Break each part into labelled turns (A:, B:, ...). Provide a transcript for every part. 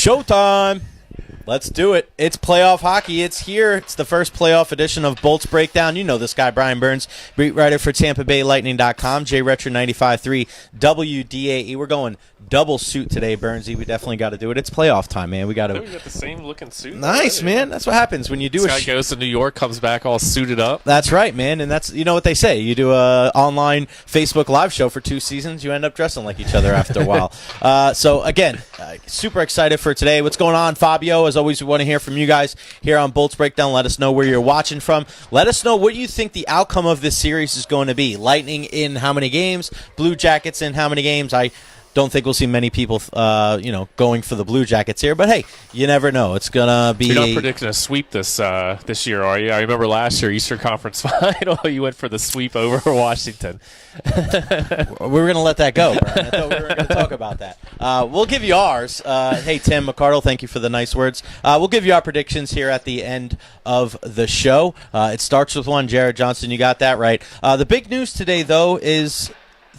A: Showtime. Let's do it. It's playoff hockey. It's here. It's the first playoff edition of Bolts Breakdown. You know this guy, Brian Burns, beat writer for TampaBayLightning.com, Recher 95.3 WDAE. We're going double suit today, Burnsy. We definitely got to do it. It's playoff time, man. We got to.
B: We got the same looking suit.
A: Nice, man. That's what happens when you do
B: this guy goes to New York, comes back all suited up.
A: That's right, man. And that's, you know what they say. You do a online Facebook Live show for 2 seasons, you end up dressing like each other after a while. So, again, super excited for today. What's going on, Fabio? As always, we want to hear from you guys here on Bolts Breakdown. Let us know where you're watching from. Let us know what you think the outcome of this series is going to be. Lightning in how many games? Blue Jackets in how many games? I don't think we'll see many people, going for the Blue Jackets here. But, hey, you never know. It's going to be...
B: You're not predicting a sweep this year, are you? I remember last year, Eastern Conference Final, you went for the sweep over Washington.
A: We were going to let that go, Brian. I thought we were going to talk about that. We'll give you ours. Hey, Tim McCardle, thank you for the nice words. We'll give you our predictions here at the end of the show. It starts with one. Jared Johnson, you got that right. The big news today, though, is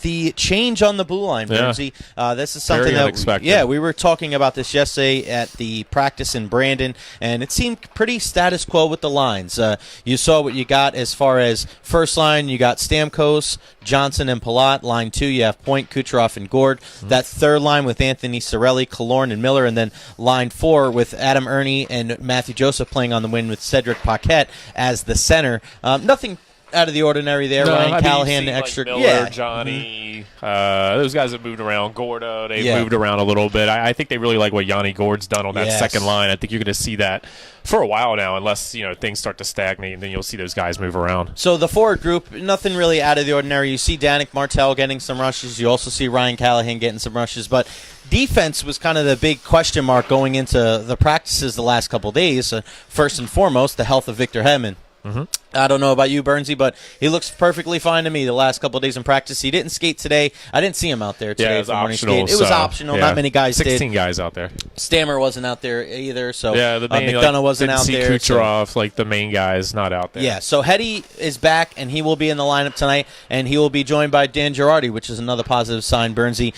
A: the change on the blue line, Bernsey. This is something
B: very unexpected.
A: We were talking about this yesterday at the practice in Brandon, and it seemed pretty status quo with the lines. You saw what you got as far as first line. You got Stamkos, Johnson, and Palat. Line 2, you have Point, Kucherov, and Gord. Mm-hmm. That third line with Anthony Cirelli, Killorn, and Miller, and then line 4 with Adam Ernie and Matthew Joseph playing on the wing with Cedric Paquette as the center. Nothing out of the ordinary there. Ryan Callahan, extra.
B: Like Miller, Johnny, those guys have moved around. Gordo, they've moved around a little bit. I think they really like what Yanni Gord's done on that second line. I think you're going to see that for a while now, unless things start to stagnate, and then you'll see those guys move around.
A: So the forward group, nothing really out of the ordinary. You see Danik Martel getting some rushes. You also see Ryan Callahan getting some rushes, but defense was kind of the big question mark going into the practices the last couple of days. First and foremost, the health of Victor Hedman. Mm-hmm. I don't know about you, Bernsey, but he looks perfectly fine to me the last couple of days in practice. He didn't skate today. I didn't see him out there today.
B: Yeah, it was optional.
A: It was optional. Not many guys
B: 16
A: did.
B: guys out there.
A: Stammer wasn't out there either. So
B: the main,
A: McDonough wasn't out there.
B: Kucherov, the main guys, not out there.
A: Yeah, so Hetty is back, and he will be in the lineup tonight, and he will be joined by Dan Girardi, which is another positive sign, Bernsey.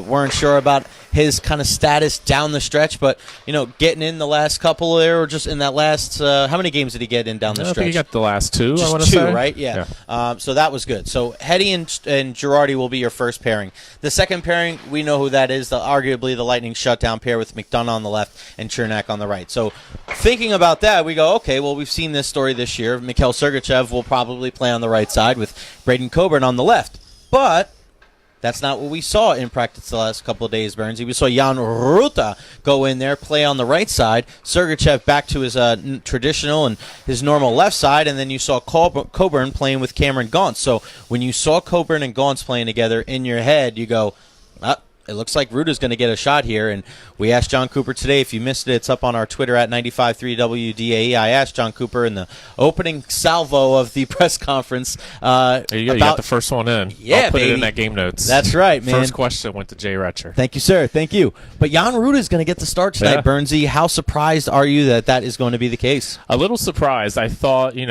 A: Weren't sure about his kind of status down the stretch, but, getting in the last couple there, or just in that last, how many games did he get in down the stretch?
B: I think he got the last 2,
A: just
B: I want to say.
A: Right? Yeah. So that was good. So Hetty and Girardi will be your first pairing. The second pairing, we know who that is. Arguably the Lightning shutdown pair with McDonough on the left and Chernak on the right. So thinking about that, we go, okay, well, we've seen this story this year. Mikhail Sergachev will probably play on the right side with Braden Coburn on the left. But that's not what we saw in practice the last couple of days, Bernsey. We saw Jan Ruta go in there, play on the right side. Sergachev back to his traditional and his normal left side, and then you saw Coburn playing with Cameron Gauntz. So when you saw Coburn and Gauntz playing together in your head, you go, it looks like Ruta's going to get a shot here. And we asked John Cooper today. If you missed it, it's up on our Twitter at 95.3 WDAE. I asked John Cooper in the opening salvo of the press conference.
B: There you go. You got the first one in.
A: Yeah,
B: I'll put
A: baby.
B: it in that game notes.
A: That's right, man.
B: First question went to Jay Recher.
A: Thank you, sir. Thank you. But Jan Ruta is going to get the start tonight, Bernsey. How surprised are you that is going to be the case?
B: A little surprised. I thought, when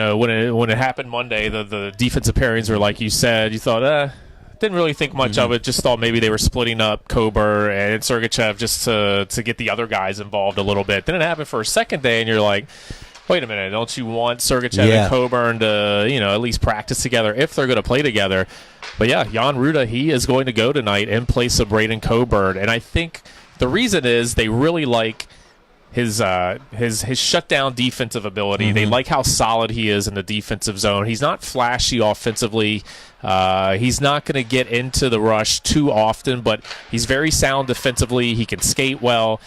B: it happened Monday, the defensive pairings were like you said. You thought, didn't really think much of it. Just thought maybe they were splitting up Coburn and Sergachev just to get the other guys involved a little bit. Then it happened for a second day, and you're like, wait a minute, don't you want Sergachev and Coburn to at least practice together if they're going to play together? But yeah, Jan Ruta, he is going to go tonight in place of Braden Coburn, and I think the reason is they really like his shutdown defensive ability. They like how solid he is in the defensive zone. He's not flashy offensively. He's not going to get into the rush too often, but he's very sound defensively. He can skate well.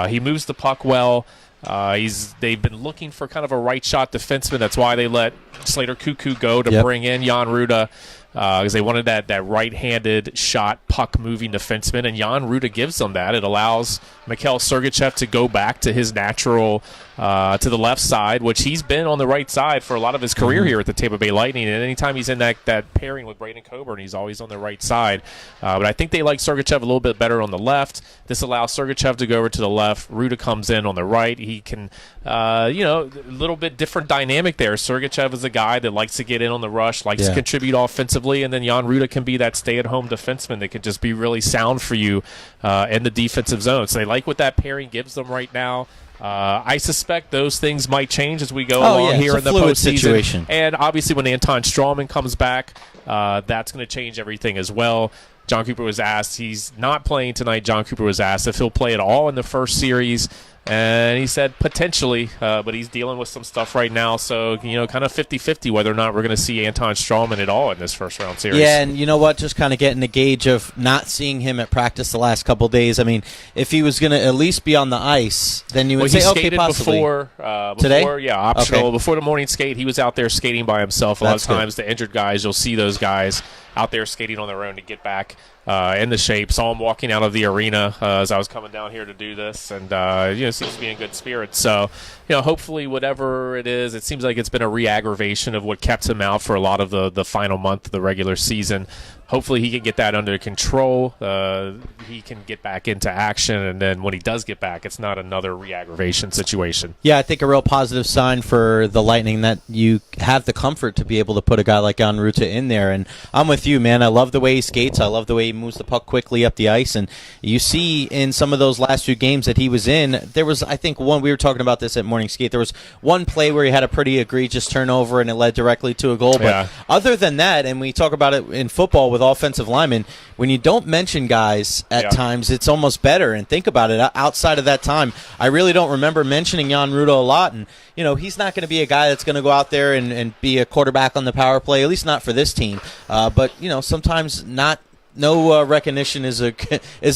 B: He moves the puck well. They've been looking for kind of a right shot defenseman. That's why they let Slater Cuckoo go to bring in Jan Ruta. Because they wanted that right-handed shot puck-moving defenseman, and Jan Ruta gives them that. It allows Mikhail Sergachev to go back to his natural to the left side, which he's been on the right side for a lot of his career here at the Tampa Bay Lightning. And anytime he's in that pairing with Braden Coburn, he's always on the right side. But I think they like Sergachev a little bit better on the left. This allows Sergachev to go over to the left. Ruta comes in on the right. He can, a little bit different dynamic there. Sergachev is a guy that likes to get in on the rush, likes to contribute offensively. offensively, and then Jan Ruda can be that stay-at-home defenseman that could just be really sound for you in the defensive zone. So they like what that pairing gives them right now. I suspect those things might change as we go along here in the postseason.
A: Situation.
B: And obviously when Anton Strawman comes back, that's going to change everything as well. John Cooper was asked, he's not playing tonight. John Cooper was asked if he'll play at all in the first series. And he said potentially, but he's dealing with some stuff right now. So, kind of 50-50 whether or not we're going to see Anton Strawman at all in this first-round series.
A: Yeah, and you know what? Just kind of getting a gauge of not seeing him at practice the last couple of days. I mean, if he was going to at least be on the ice, then you would say, okay, possibly.
B: Before
A: today?
B: Yeah, optional.
A: Okay.
B: Before the morning skate, he was out there skating by himself. A lot of times the injured guys, you'll see those guys out there skating on their own to get back in the shape. Saw him walking out of the arena as I was coming down here to do this, and seems to be in good spirits. So, hopefully whatever it is, it seems like it's been a re-aggravation of what kept him out for a lot of the final month of the regular season. Hopefully he can get that under control. He can get back into action, and then when he does get back, it's not another re-aggravation situation.
A: Yeah, I think a real positive sign for the Lightning that you have the comfort to be able to put a guy like Jan Ruta in there. And I'm with you, man. I love the way he skates. I love the way he moves the puck quickly up the ice. And you see in some of those last few games that he was in, there was, I think, one, we were talking about this at morning skate, there was one play where he had a pretty egregious turnover and it led directly to a goal. But other than that, and we talk about it in football with offensive linemen, when you don't mention guys at times, it's almost better. And think about it, outside of that time, I really don't remember mentioning Jan Ruda a lot. And, he's not going to be a guy that's going to go out there and be a quarterback on the power play, at least not for this team. But, sometimes no recognition is a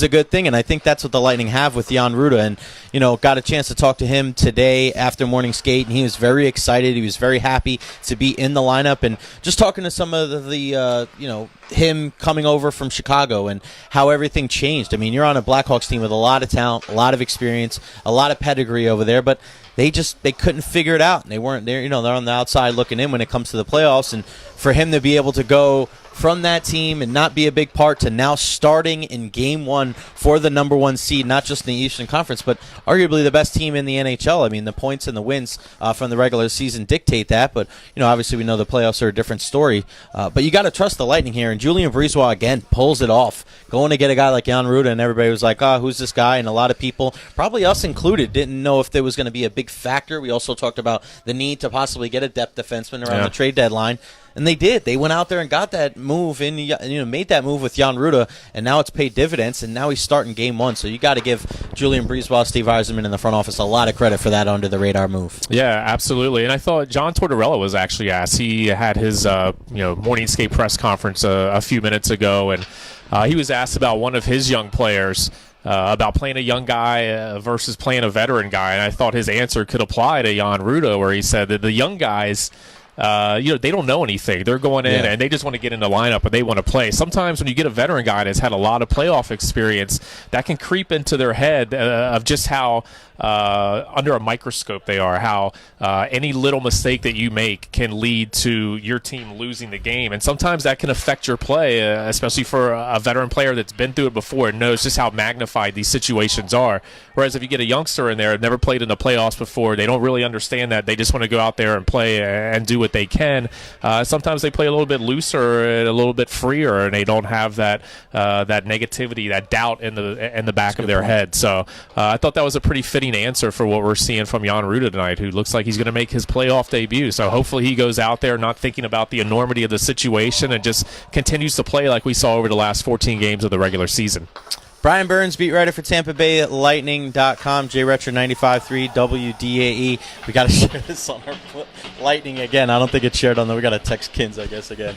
A: good thing, and I think that's what the Lightning have with Jan Ruda. And got a chance to talk to him today after morning skate, and he was very excited. He was very happy to be in the lineup, and just talking to some of the him coming over from Chicago and how everything changed. I mean, you're on a Blackhawks team with a lot of talent, a lot of experience, a lot of pedigree over there, but they couldn't figure it out. And they weren't there. They're on the outside looking in when it comes to the playoffs, and for him to be able to go from that team and not be a big part to now starting in game one for the number one seed, not just in the Eastern Conference, but arguably the best team in the NHL. I mean, the points and the wins from the regular season dictate that, but obviously we know the playoffs are a different story. But you got to trust the Lightning here, and Julien Brisebois again pulls it off, going to get a guy like Jan Ruda, and everybody was like, who's this guy? And a lot of people, probably us included, didn't know if there was going to be a big factor. We also talked about the need to possibly get a depth defenseman around the trade deadline. And they did. They went out there and got that move in, made that move with Jan Ruda, and now it's paid dividends, and now he's starting game one. So you got to give Julien Brisebois, Steve Yzerman in the front office a lot of credit for that under-the-radar move.
B: Yeah, absolutely. And I thought John Tortorella was actually asked. He had his morning skate press conference a few minutes ago, and he was asked about one of his young players, about playing a young guy versus playing a veteran guy. And I thought his answer could apply to Jan Ruda, where he said that the young guys, they don't know anything. They're going in and they just want to get in the lineup and they want to play. Sometimes when you get a veteran guy that's had a lot of playoff experience, that can creep into their head of just how under a microscope they are, how any little mistake that you make can lead to your team losing the game. And sometimes that can affect your play, especially for a veteran player that's been through it before and knows just how magnified these situations are. Whereas if you get a youngster in there, never played in the playoffs before, they don't really understand that. They just want to go out there and play and do what they can. Sometimes they play a little bit looser and a little bit freer, and they don't have that negativity, that doubt in the back of their head. So I thought that was a pretty fitting answer for what we're seeing from Jan Ruda tonight, who looks like he's going to make his playoff debut. So hopefully he goes out there not thinking about the enormity of the situation and just continues to play like we saw over the last 14 games of the regular season.
A: Bryan Burns, beat writer for Tampa Bay Lightning.com, Recher 95.3 WDAE. We got to share this on our Lightning again. I don't think it's shared on there. We got to text Kins, I guess, again.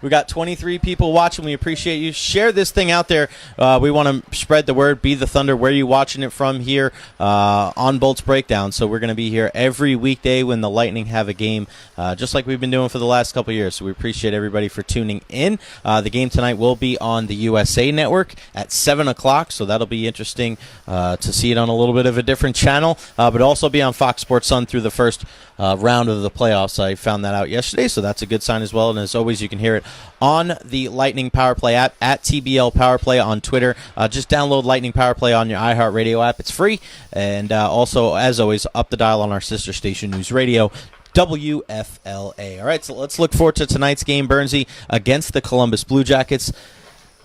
A: We got 23 people watching. We appreciate you. Share this thing out there. We want to spread the word. Be the Thunder. Where are you watching it from here on Bolts Breakdown? So we're going to be here every weekday when the Lightning have a game, just like we've been doing for the last couple of years. So we appreciate everybody for tuning in. The game tonight will be on the USA Network at 7 o'clock, so that'll be interesting to see it on a little bit of a different channel, but also be on Fox Sports Sun through the first round of the playoffs. I found that out yesterday, so that's a good sign as well. And as always, you can hear it on the Lightning Power Play app, at TBL Power Play on Twitter. Just download Lightning Power Play on your iHeartRadio app. It's free. And also, as always, up the dial on our sister station, News Radio, WFLA. All right, so let's look forward to tonight's game, Bernsey, against the Columbus Blue Jackets.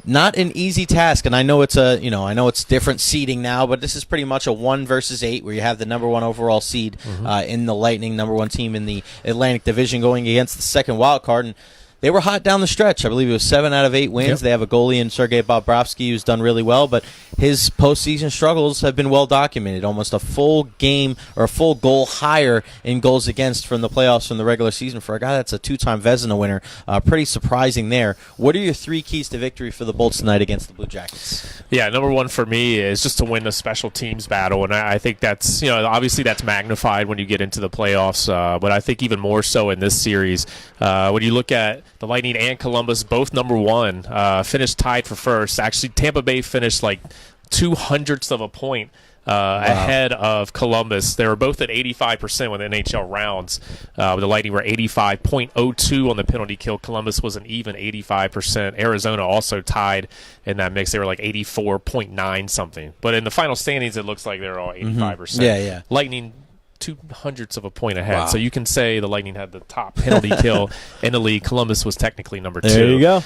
A: Not an easy task, and I know it's different seeding now, but this is pretty much a 1 versus 8 where you have the number 1 overall seed in the Lightning, number 1 team in the Atlantic Division, going against the second wild card. And they were hot down the stretch. I believe it was 7 out of 8 wins.
B: Yep.
A: They have a goalie in Sergei Bobrovsky who's done really well, but his postseason struggles have been well documented. Almost a full game or a full goal higher in goals against from the playoffs from the regular season for a guy that's a 2-time Vezina winner. Pretty surprising there. What are your 3 keys to victory for the Bolts tonight against the Blue Jackets?
B: Yeah, number 1 for me is just to win the special teams battle, and I think that's, obviously that's magnified when you get into the playoffs, but I think even more so in this series. When you look at the Lightning and Columbus, both number 1, finished tied for first. Actually, Tampa Bay finished like 0.02 of a point ahead of Columbus. They were both at 85% with NHL rounds. The Lightning were 85.02 on the penalty kill. Columbus was an even 85%. Arizona also tied in that mix. They were like 84.9 something. But in the final standings, it looks like they're all 85%.
A: Yeah.
B: Lightning 0.02 of a point ahead.
A: Wow.
B: So you can say the Lightning had the top penalty kill in the league. Columbus was technically number 2.
A: There you go.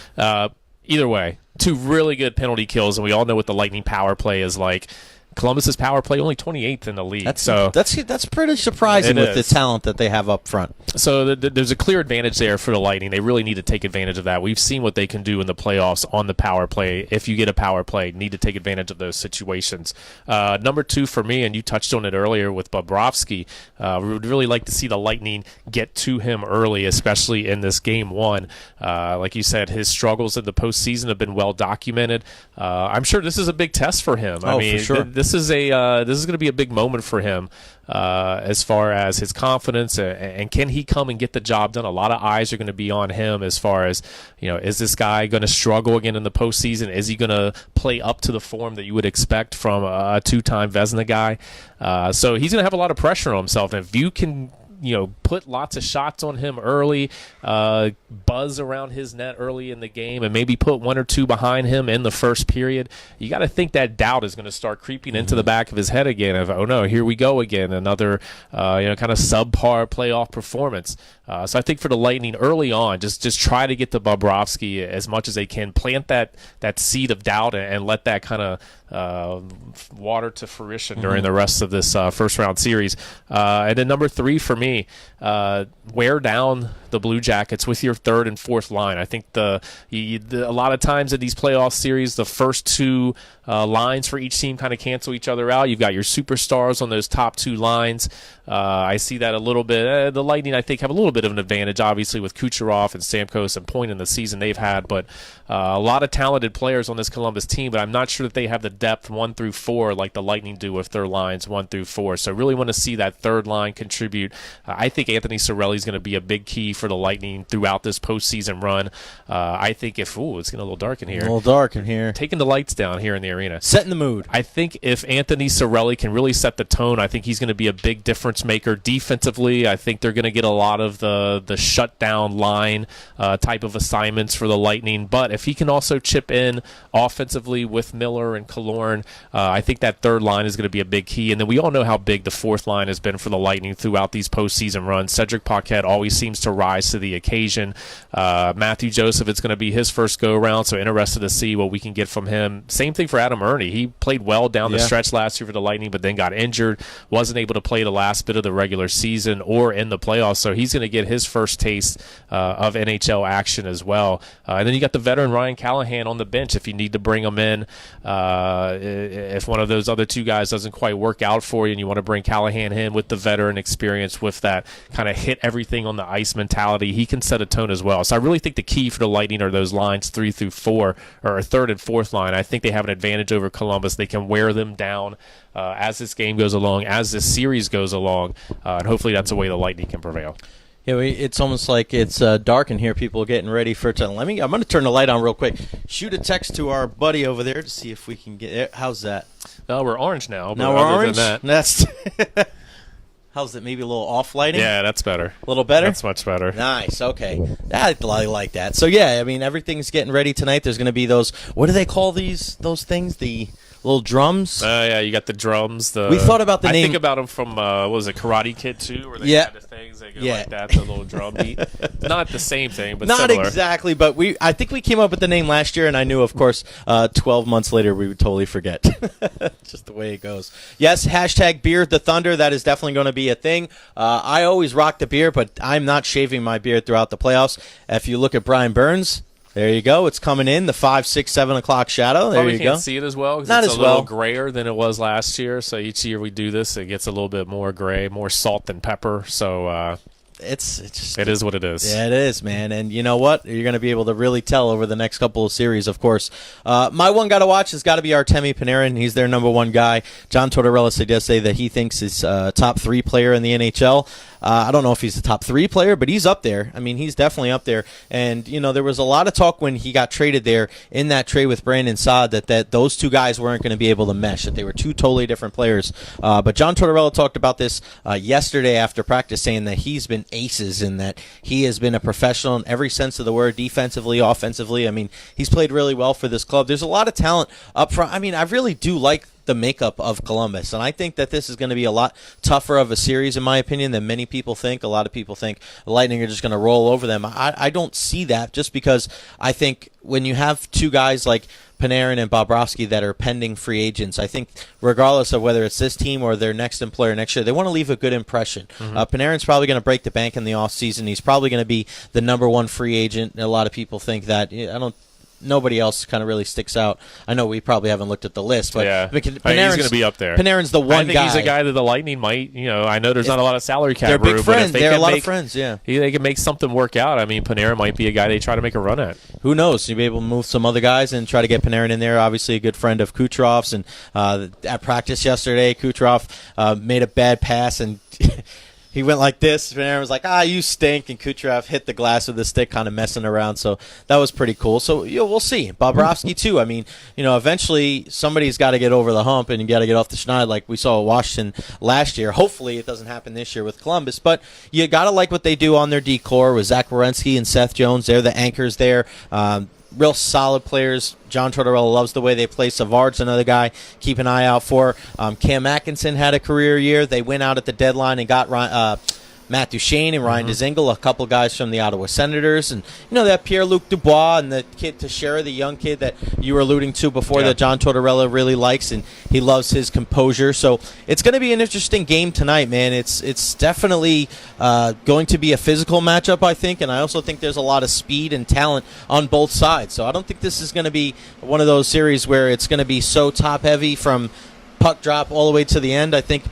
B: Either way, 2 really good penalty kills, and we all know what the Lightning power play is like. Columbus's power play only 28th in the league.
A: That's pretty surprising with the talent that they have up front.
B: So there's a clear advantage there for the Lightning. They really need to take advantage of that. We've seen what they can do in the playoffs on the power play. If you get a power play, need to take advantage of those situations. Number 2 for me, and you touched on it earlier with Bobrovsky, we would really like to see the Lightning get to him early, especially in this game 1. Like you said, his struggles in the postseason have been well documented. I'm sure this is a big test for him. I mean,
A: for sure.
B: This is going to be a big moment for him as far as his confidence and can he come and get the job done. A lot of eyes are going to be on him as far as, is this guy going to struggle again in the postseason? Is he going to play up to the form that you would expect from a 2-time Vezina guy? So he's going to have a lot of pressure on himself. And if you can put lots of shots on him early, buzz around his net early in the game, and maybe put 1 or 2 behind him in the first period, you got to think that doubt is going to start creeping into the back of his head again of, oh no, here we go again, another kind of subpar playoff performance. So I think for the Lightning early on, just try to get to Bobrovsky as much as they can, plant that seed of doubt and let that kind of water to fruition during the rest of this first round series. And then number 3 for me, wear down the Blue Jackets with your 3rd and 4th line. I think a lot of times in these playoff series, the first 2 lines for each team kind of cancel each other out. You've got your superstars on those top 2 lines. I see that a little bit. The Lightning, I think, have a little bit of an advantage, obviously, with Kucherov and Stamkos and Point in the season they've had. But a lot of talented players on this Columbus team, but I'm not sure that they have the depth 1 through 4 like the Lightning do with their lines 1 through 4. So really want to see that 3rd line contribute. I think Anthony Cirelli is going to be a big key for the Lightning throughout this postseason run. I think it's getting a little dark in here.
A: A little dark in here.
B: Taking the lights down here in the arena.
A: Setting the mood.
B: I think if Anthony Cirelli can really set the tone, I think he's going to be a big difference maker defensively. I think they're going to get a lot of the shutdown line type of assignments for the Lightning. But if he can also chip in offensively with Miller and Killorn, I think that 3rd line is going to be a big key. And then we all know how big the 4th line has been for the Lightning throughout these postseason runs. Cedric Paquette always seems to rise to the occasion. Matthew Joseph, it's going to be his first go-around, so interested to see what we can get from him. Same thing for Adam Ernie. He played well down the stretch last year for the Lightning, but then got injured, wasn't able to play the last bit of the regular season or in the playoffs, so he's going to get his first taste of NHL action as well. And then you got the veteran Ryan Callahan on the bench if you need to bring him in. If one of those other 2 guys doesn't quite work out for you and you want to bring Callahan in with the veteran experience, with that kind of hit everything on the ice mentality, he can set a tone as well. So I really think the key for the Lightning are those lines 3 through 4, or 3rd and 4th line. I think they have an advantage over Columbus. They can wear them down as this game goes along, as this series goes along, and hopefully that's the way the Lightning can prevail.
A: Yeah, it's almost like it's dark in here. People getting ready for it. I'm going to turn the light on real quick. Shoot a text to our buddy over there to see if we can get it. How's that?
B: Well, we're orange now.
A: Now we're orange? That's how's it? Maybe a little off lighting?
B: Yeah, that's better.
A: A little better?
B: That's much better.
A: Nice. Okay. I like that. So, yeah, I mean, everything's getting ready tonight. There's going to be those, what do they call those things? The little drums?
B: Yeah, you got the drums.
A: We thought about the name.
B: I think about them from, what was it, Karate Kid 2, where they had the things. things that go like that, the little drum beat. Not the same thing, but
A: not
B: similar.
A: Exactly, but I think we came up with the name last year, and I knew, of course, 12 months later we would totally forget. Just the way it goes. Yes, hashtag Beard the Thunder. That is definitely going to be a thing. I always rock the beard, but I'm not shaving my beard throughout the playoffs. If you look at Brian Burns, there you go. It's coming in, the 5, 6, 7 o'clock shadow. There
B: Probably
A: you
B: can't
A: go.
B: see it as well because
A: Not
B: it's
A: as
B: a little
A: well.
B: grayer than it was last year. So each year we do this, it gets a little bit more gray, more salt than pepper. So
A: It
B: is what it is.
A: Yeah, it is, man. And you know what? You're going to be able to really tell over the next couple of series, of course. My one guy to watch has got to be Artemi Panarin. He's their number one guy. John Tortorella said yesterday that he thinks he's top 3 player in the NHL. I don't know if he's the top 3 player, but he's up there. I mean, he's definitely up there. And, you know, there was a lot of talk when he got traded there in that trade with Brandon Saad that those two guys weren't going to be able to mesh, that they were two totally different players. But John Tortorella talked about this yesterday after practice, saying that he's been aces and that he has been a professional in every sense of the word, defensively, offensively. I mean, he's played really well for this club. There's a lot of talent up front. I mean, I really do like the makeup of Columbus, and I think that this is going to be a lot tougher of a series, in my opinion, than many people think. A lot of people think the Lightning are just going to roll over them. I don't see that, just because I think when you have two guys like Panarin and Bobrovsky that are pending free agents, I think regardless of whether it's this team or their next employer next year, they want to leave a good impression. Panarin's probably going to break the bank in the offseason. He's probably going to be the number one free agent. A lot of people think that. Nobody else kind of really sticks out. I know we probably haven't looked at the list, but
B: yeah. He's going to be up there.
A: Panarin's the one guy.
B: I think he's a guy that the Lightning might, I know there's not a lot of salary cap room.
A: They're big friends.
B: But
A: They're a lot of friends, yeah.
B: They can make something work out. I mean, Panarin might be a guy they try to make a run at.
A: Who knows? You'll be able to move some other guys and try to get Panarin in there. Obviously, a good friend of Kucherov's. And at practice yesterday, Kucherov made a bad pass and he went like this. Panarin was like, you stink. And Kucherov hit the glass with the stick, kind of messing around. So that was pretty cool. So we'll see. Bobrovsky, too. I mean, eventually somebody's got to get over the hump and you got to get off the schneid like we saw at Washington last year. Hopefully it doesn't happen this year with Columbus. But you got to like what they do on their D-core with Zach Werenski and Seth Jones. They're the anchors there. Real solid players. John Tortorella loves the way they play. Savard's another guy keep an eye out for. Cam Atkinson had a career year. They went out at the deadline and got Matt Duchene and Ryan Dzingel, a couple guys from the Ottawa Senators. And, that Pierre-Luc Dubois and the kid Teixeira, the young kid that you were alluding to before, that John Tortorella really likes, and he loves his composure. So it's going to be an interesting game tonight, man. It's definitely going to be a physical matchup, I think, and I also think there's a lot of speed and talent on both sides. So I don't think this is going to be one of those series where it's going to be so top-heavy from puck drop all the way to the end. I think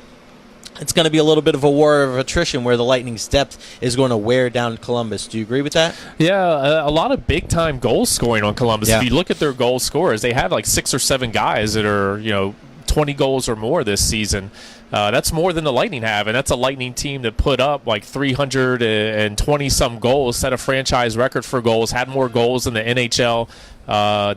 A: it's going to be a little bit of a war of attrition where the Lightning's depth is going to wear down Columbus. Do you agree with that?
B: Yeah, a lot of big-time goal scoring on Columbus.
A: Yeah.
B: If you look at their goal scorers, they have like 6 or 7 guys that are, 20 goals or more this season. That's more than the Lightning have, and that's a Lightning team that put up like 320-some goals, set a franchise record for goals, had more goals than the NHL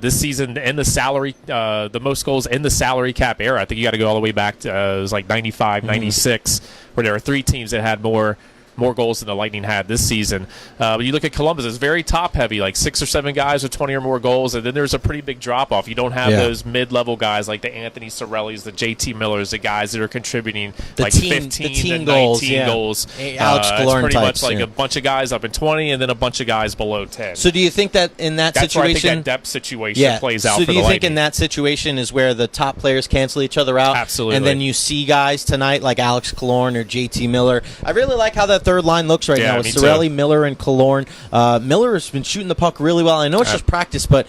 B: this season, and the most goals in the salary cap era. I think you got to go all the way back to it was like 95, 96, where there were 3 teams that had more goals than the Lightning had this season. But you look at Columbus, it's very top-heavy, like 6 or 7 guys with 20 or more goals, and then there's a pretty big drop-off. You don't have those mid-level guys like the Anthony Cirellis, the JT Millers, the guys that are contributing like 15 to 19 goals.
A: Alex Killorn
B: it's pretty
A: types,
B: much like a bunch of guys up in 20 and then a bunch of guys below 10.
A: So do you think that in that
B: That's
A: situation...
B: where I think that depth situation plays out for the Lightning.
A: So do you think in that situation is where the top players cancel each other out?
B: Absolutely.
A: And then you see guys tonight like Alex Killorn or JT Miller. I really like how that third line looks right now. With Cirelli, Miller, and Killorn. Miller has been shooting the puck really well. I know it's just practice, but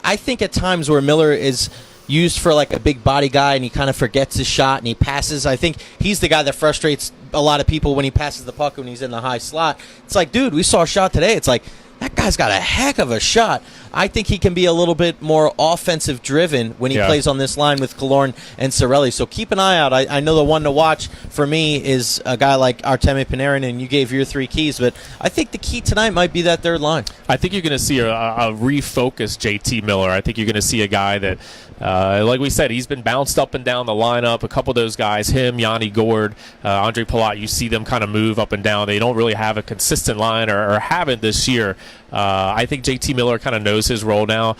A: I think at times where Miller is used for like a big body guy and he kind of forgets his shot and he passes. I think he's the guy that frustrates a lot of people when he passes the puck when he's in the high slot. It's like, dude, we saw a shot today. It's like, that guy's got a heck of a shot. I think he can be a little bit more offensive driven when he plays on this line with Killorn and Cirelli. So keep an eye out. I know the one to watch for me is a guy like Artemi Panarin, and you gave your 3 keys, but I think the key tonight might be that third line.
B: I think you're going to see a refocused JT Miller. I think you're going to see a guy that, like we said, he's been bounced up and down the lineup. A couple of those guys, him, Yanni Gourde, Andre Palat, you see them kind of move up and down. They don't really have a consistent line or haven't this year. I think JT Miller kind of knows knows his role now.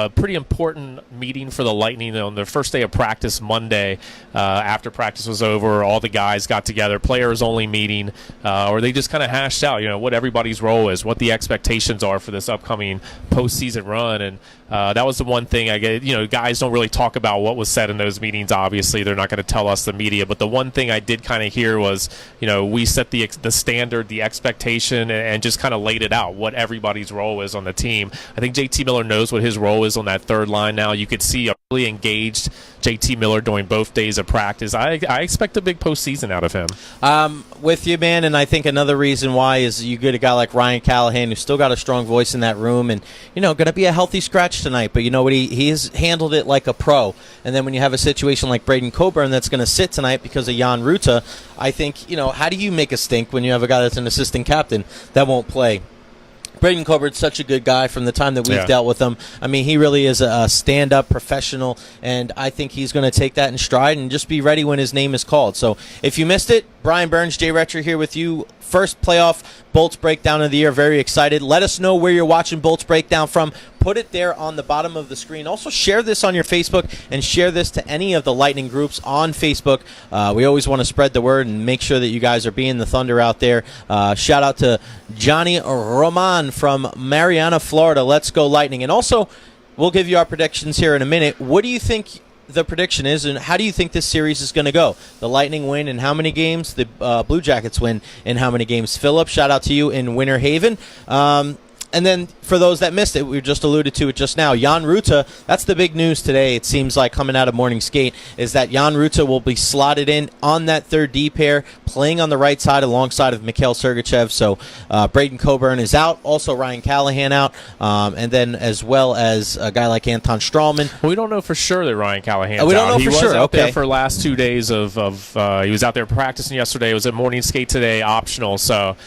B: Pretty important meeting for the Lightning on the first day of practice Monday. After practice was over, all the guys got together, players-only meeting, or they just kind of hashed out, what everybody's role is, what the expectations are for this upcoming postseason run. And that was the one thing I get. Guys don't really talk about what was said in those meetings. Obviously, they're not going to tell us, the media. But the one thing I did kind of hear was, we set the standard, the expectation, and just kind of laid it out, what everybody's role is on the team. I think JT Miller knows what his role is on that third line now. You could see a really engaged JT Miller during both days of practice. I expect a big postseason out of him.
A: With you, man, and I think another reason why is you get a guy like Ryan Callahan who's still got a strong voice in that room, and going to be a healthy scratch tonight. But you know what? He has handled it like a pro. And then when you have a situation like Braden Coburn that's going to sit tonight because of Jan Ruta, I think how do you make a stink when you have a guy that's an assistant captain that won't play? Braden Coburn's such a good guy from the time that we've dealt with him. I mean, he really is a stand-up professional, and I think he's going to take that in stride and just be ready when his name is called. So if you missed it, Brian Burns, Jay Recher here with you. First playoff Bolts breakdown of the year. Very excited. Let us know where you're watching Bolts breakdown from. Put it there on the bottom of the screen. Also, share this on your Facebook and share this to any of the Lightning groups on Facebook. We always want to spread the word and make sure that you guys are being the thunder out there. Shout out to Johnny Roman from Mariana, Florida. Let's go Lightning. And also, we'll give you our predictions here in a minute. What do you think the prediction is, and how do you think this series is going to go? The Lightning win in how many games? The Blue Jackets win in how many games? Philip, shout out to you in Winter Haven. And then for those that missed it, we just alluded to it just now. Jan Ruta, that's the big news today, it seems like, coming out of Morning Skate, is that Jan Ruta will be slotted in on that third D pair, playing on the right side alongside of Mikhail Sergachev. So Braden Coburn is out. Also Ryan Callahan out. And then as well as a guy like Anton Strawman.
B: Well, we don't know for sure that Ryan Callahan's out.
A: We don't know
B: he
A: for
B: was
A: sure.
B: out there for the last 2 days of he was out there practicing yesterday. It was at Morning Skate today, optional. So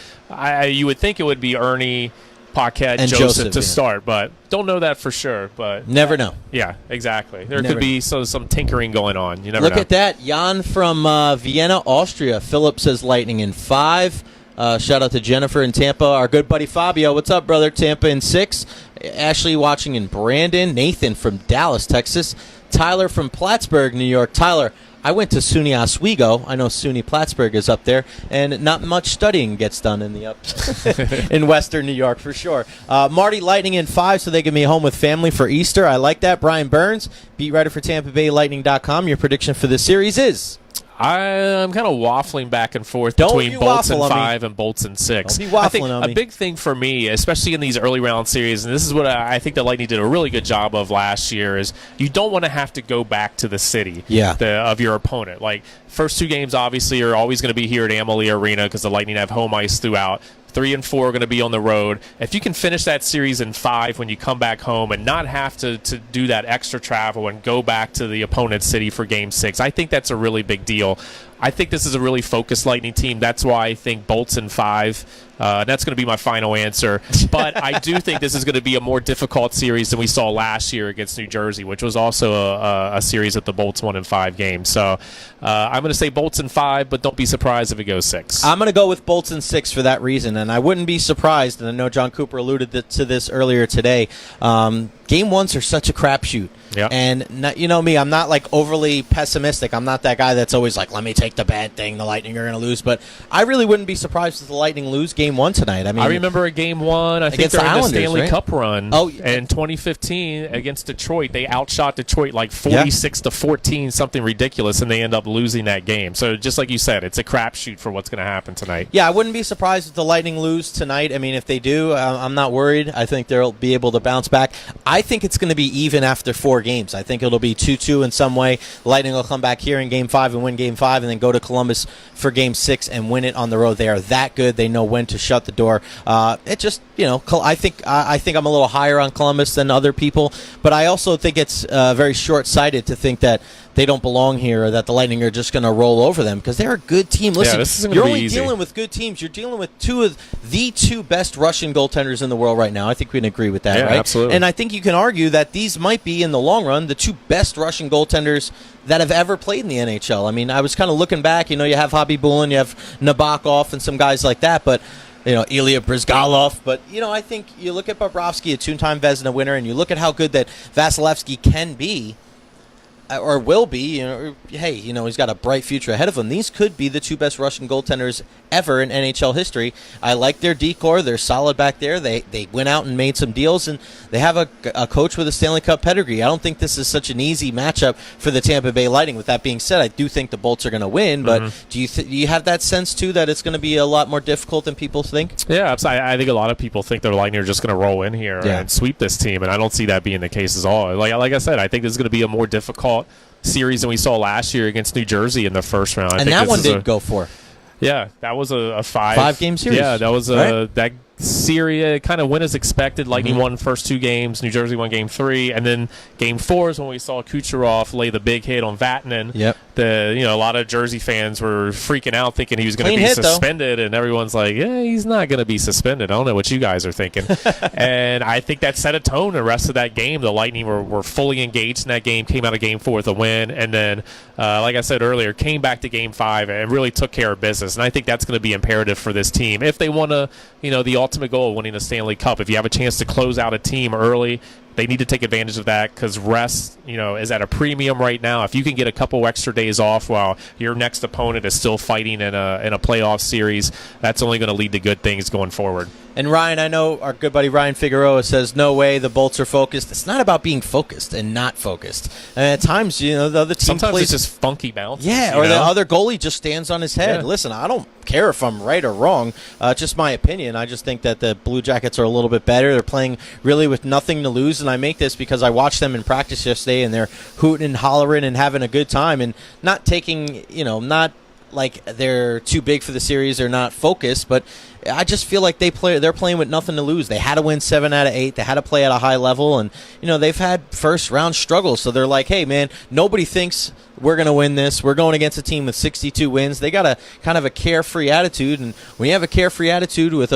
B: you would think it would be Ernie, Paquette, and Joseph to start, but don't know that for sure. But
A: never know.
B: Yeah, exactly. There could be some tinkering going on. You never know.
A: Look at that. Jan from Vienna, Austria. Philip says Lightning in 5. Shout out to Jennifer in Tampa. Our good buddy Fabio. What's up, brother? Tampa in 6. Ashley watching in Brandon. Nathan from Dallas, Texas. Tyler from Plattsburgh, New York. Tyler, I went to SUNY Oswego. I know SUNY Plattsburgh is up there, and not much studying gets done in the in Western New York for sure. Marty, Lightning in 5, so they can be home with family for Easter. I like that. Brian Burns, beat writer for TampaBayLightning.com. Your prediction for the series is?
B: I'm kind of waffling back and forth between Bolts in 5 and Bolts in 6.
A: Don't be waffling
B: I think
A: on me.
B: A big thing for me, especially in these early round series, and this is what I think the Lightning did a really good job of last year, is you don't want to have to go back to the city of your opponent. Like, first 2 games obviously are always going to be here at Amalie Arena because the Lightning have home ice throughout. 3 and 4 are going to be on the road. If you can finish that series in 5 when you come back home and not have to do that extra travel and go back to the opponent's city for Game 6, I think that's a really big deal. I think this is a really focused Lightning team. That's why I think Bolts in 5. That's going to be my final answer. But I do think this is going to be a more difficult series than we saw last year against New Jersey, which was also a series that the Bolts won in 5 games. So I'm going to say Bolts in 5, but don't be surprised if it goes 6.
A: I'm going to go with Bolts in 6 for that reason, and I wouldn't be surprised, and I know John Cooper alluded to this earlier today. Game 1s are such a crapshoot.
B: Yeah.
A: And you know me, I'm not like overly pessimistic. I'm not that guy that's always like, let me take the bad thing. The Lightning are going to lose. But I really wouldn't be surprised if the Lightning lose Game 1 tonight. I mean,
B: I remember a Game 1. I think during the Stanley Cup run in 2015 against Detroit. They outshot Detroit like 46-14, something ridiculous, and they end up losing that game. So just like you said, it's a crapshoot for what's going to happen tonight.
A: Yeah, I wouldn't be surprised if the Lightning lose tonight. I mean, if they do, I'm not worried. I think they'll be able to bounce back. I think it's going to be even after 4 games. I think it'll be 2-2 in some way. The Lightning will come back here in Game 5 and win Game 5, and then go to Columbus for Game 6 and win it on the road. They are that good. They know when to shut the door. It just, I think I'm a little higher on Columbus than other people, but I also think it's very short-sighted to think that they don't belong here or that the Lightning are just going to roll over them, because they're a good team. Listen,
B: this isn't
A: you're
B: gonna be
A: only
B: easy.
A: dealing with good teams. You're dealing with 2 of the 2 best Russian goaltenders in the world right now. I think we can agree with that, right?
B: Absolutely.
A: And I think you can argue that these might be, in the long run, the 2 best Russian goaltenders that have ever played in the NHL. I mean, I was kind of looking back. You have Hobby Bulin, you have Nabokov, and some guys like that, but Ilya Brizgalov. But, I think you look at Bobrovsky, a two-time Vezina winner, and you look at how good that Vasilevsky can be, or will be, he's got a bright future ahead of him. These could be the two best Russian goaltenders ever in NHL history. I like their decor. They're solid back there. They went out and made some deals, and they have a coach with a Stanley Cup pedigree. I don't think this is such an easy matchup for the Tampa Bay Lightning. With that being said, I do think the Bolts are going to win, but do you have that sense, too, that it's going to be a lot more difficult than people think?
B: Yeah, I think a lot of people think the Lightning are just going to roll in here and sweep this team, and I don't see that being the case at all. Like I said, I think this is going to be a more difficult series than we saw last year against New Jersey in the first round.
A: And that one did go for.
B: Yeah, that was a five-game
A: series.
B: Yeah, that was that series kind of went as expected. Lightning won the first two games. New Jersey won Game 3, and then Game 4 is when we saw Kucherov lay the big hit on Vatanen.
A: Yep.
B: A lot of Jersey fans were freaking out, thinking he was going to be suspended, and everyone's like, "Yeah, he's not going to be suspended." I don't know what you guys are thinking, and I think that set a tone. The rest of that game, the Lightning were fully engaged in that game. Came out of Game 4 with a win, and then, like I said earlier, came back to Game 5 and really took care of business. And I think that's going to be imperative for this team if they want to, the ultimate goal of winning a Stanley Cup. If you have a chance to close out a team early, they need to take advantage of that because rest, is at a premium right now. If you can get a couple extra days off while your next opponent is still fighting in a playoff series, that's only going to lead to good things going forward.
A: And Ryan, I know our good buddy Ryan Figueroa says, no way, the Bolts are focused. It's not about being focused and not focused. And at times, the other team
B: sometimes
A: plays,
B: it's just funky bounce.
A: Yeah, or the other goalie just stands on his head. Yeah. Listen, I don't care if I'm right or wrong. Just my opinion. I just think that the Blue Jackets are a little bit better. They're playing really with nothing to lose, and I make this because I watched them in practice yesterday, and they're hooting and hollering and having a good time and not taking, not like they're too big for the series or not focused, but I just feel like they're playing with nothing to lose. They had to win 7 out of 8. They had to play at a high level, and they've had first round struggles. So they're like, hey man, nobody thinks we're going to win this. We're going against a team with 62 wins. They got a kind of a carefree attitude, and when you have a carefree attitude with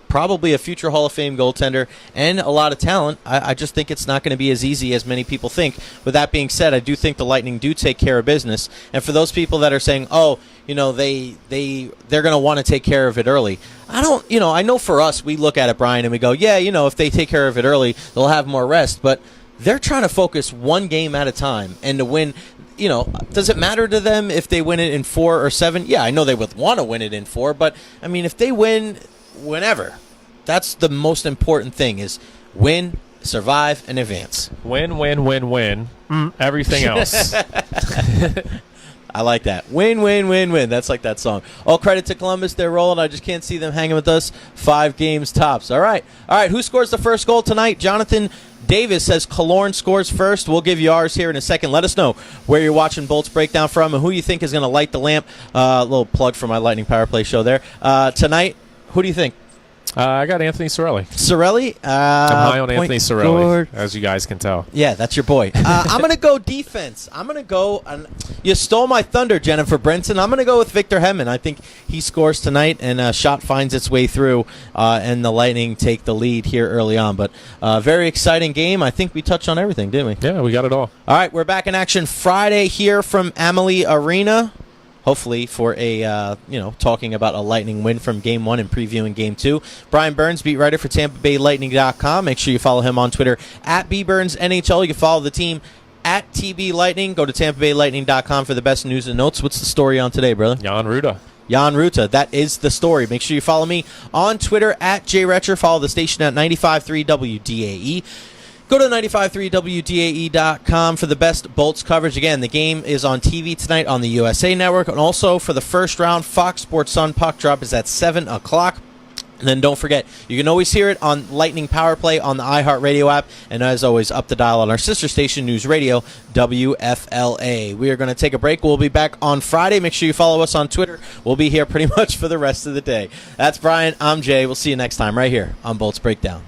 A: probably a future Hall of Fame goaltender and a lot of talent, I just think it's not going to be as easy as many people think. With that being said, I do think the Lightning do take care of business. And for those people that are saying, oh, they're going to want to take care of it early, I know for us, we look at it, Brian, and we go, yeah, if they take care of it early, they'll have more rest. But they're trying to focus one game at a time and to win. Does it matter to them if they win it in 4 or 7? Yeah, I know they would want to win it in 4, but I mean, if they win whenever, that's the most important thing: is win, survive, and advance.
B: Win, win, win, win. Everything else.
A: I like that. Win, win, win, win. That's like that song. All credit to Columbus. They're rolling. I just can't see them hanging with us. 5 games tops. All right. Who scores the first goal tonight? Jonathan Davis says Killorn scores first. We'll give you ours here in a second. Let us know where you're watching Bolts Breakdown from and who you think is going to light the lamp. A little plug for my Lightning Power Play show there. Tonight, who do you think?
B: I got Anthony Cirelli.
A: Cirelli?
B: I'm high on Anthony Cirelli, as you guys can tell.
A: Yeah, that's your boy. I'm going to go defense. I'm going to go. You stole my thunder, Jennifer Brenton. I'm going to go with Victor Hedman. I think he scores tonight, and a shot finds its way through, and the Lightning take the lead here early on. But very exciting game. I think we touched on everything, didn't we?
B: Yeah, we got it all.
A: All right, we're back in action Friday here from Amalie Arena. Hopefully for a, talking about a Lightning win from Game 1 and previewing Game 2. Brian Burns, beat writer for TampaBayLightning.com. Make sure you follow him on Twitter at BBurnsNHL. You can follow the team at TB Lightning. Go to TampaBayLightning.com for the best news and notes. What's the story on today, brother?
B: Jan Ruta. That is the story. Make sure you follow me on Twitter at JRecher. Follow the station at 95.3 WDAE. Go to 95.3WDAE.com for the best Bolts coverage. Again, the game is on TV tonight on the USA Network. And also for the first round, Fox Sports Sun puck drop is at 7 o'clock. And then don't forget, you can always hear it on Lightning Power Play on the iHeartRadio app. And as always, up the dial on our sister station, News Radio, WFLA. We are going to take a break. We'll be back on Friday. Make sure you follow us on Twitter. We'll be here pretty much for the rest of the day. That's Brian. I'm Jay. We'll see you next time right here on Bolts Breakdown.